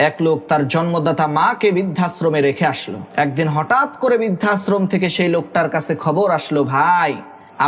এক লোক তার জন্মদাতা মাকে বৃদ্ধাশ্রমে রেখে আসলো। একদিন হঠাৎ করে বৃদ্ধাশ্রম থেকে সেই লোকটার কাছে খবর আসলো, ভাই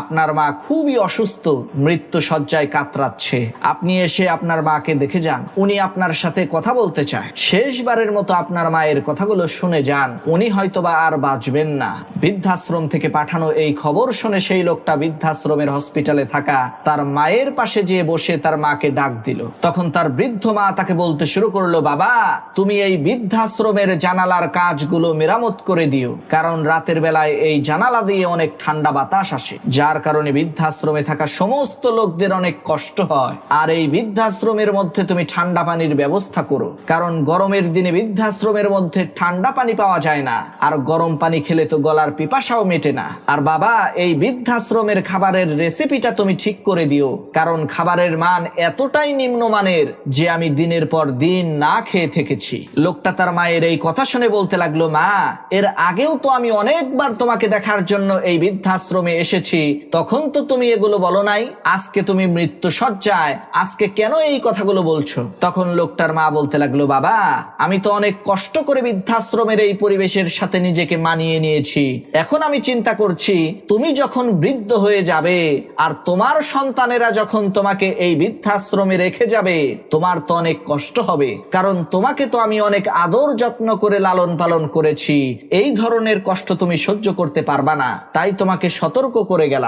আপনার মা খুবই অসুস্থ, মৃত্যু শয্যায় কাতরাচ্ছে, আপনি এসে আপনার মাকে দেখে যান, উনি আপনার সাথে কথা বলতে চায়, শেষবারের মতো আপনার মায়ের কথাগুলো শুনে যান, উনি হয়তোবা আর বাঁচবেন না। বৃদ্ধাশ্রম থেকে পাঠানো এই খবর শুনে সেই লোকটা বৃদ্ধাশ্রমের হসপিটালে থাকা তার মায়ের পাশে যেয়ে বসে তার মাকে ডাক দিল। তখন তার বৃদ্ধ মা তাকে বলতে শুরু করলো, বাবা তুমি এই বৃদ্ধাশ্রমের জানালার কাজগুলো মেরামত করে দিও, কারণ রাতের বেলায় এই জানালা দিয়ে অনেক ঠান্ডা বাতাস আসে, যার কারণে বৃদ্ধাশ্রমে থাকা সমস্ত লোকদের অনেক কষ্ট হয়। আর এই বৃদ্ধাশ্রমের মধ্যে তুমি ঠান্ডা পানির ব্যবস্থা করো, কারণ গরমের দিনে বৃদ্ধাশ্রমের মধ্যে ঠান্ডা পানি পাওয়া যায় না, আর গরম পানি খেলে তো গলার পিপাসাও মেটে না। আর বাবা এই বৃদ্ধাশ্রমের খাবারের রেসিপিটা তুমি ঠিক করে দিও, কারণ খাবারের মান এতটাই নিম্নমানের যে আমি দিনের পর দিন না খেয়ে থেকেছি। লোকটা তার মায়ের এই কথা শুনে বলতে লাগলো, মা এর আগেও তো আমি অনেকবার তোমাকে দেখার জন্য এই বৃদ্ধাশ্রমে এসেছি, তখন তো তুমি এগুলো বলো নাই, আজকে তুমি মৃত্যু শয্যায়, আজকে কেন এই কথাগুলো বলছো? তখন লোকটার মা বলতে লাগলো, বাবা আমি তো অনেক কষ্ট করে বৃদ্ধাশ্রমের এই পরিবেশের সাথে নিজেকে মানিয়ে নিয়েছি, এখন আমি চিন্তা করছি তুমি যখন বৃদ্ধ হয়ে যাবে আর তোমার সন্তানেরা যখন তোমাকে এই বৃদ্ধাশ্রমে রেখে যাবে, তোমার তো অনেক কষ্ট হবে, কারণ তোমাকে তো আমি অনেক আদর যত্ন করে লালন পালন করেছি, এই ধরনের কষ্ট তুমি সহ্য করতে পারবা না, তাই তোমাকে সতর্ক করে গেলাম।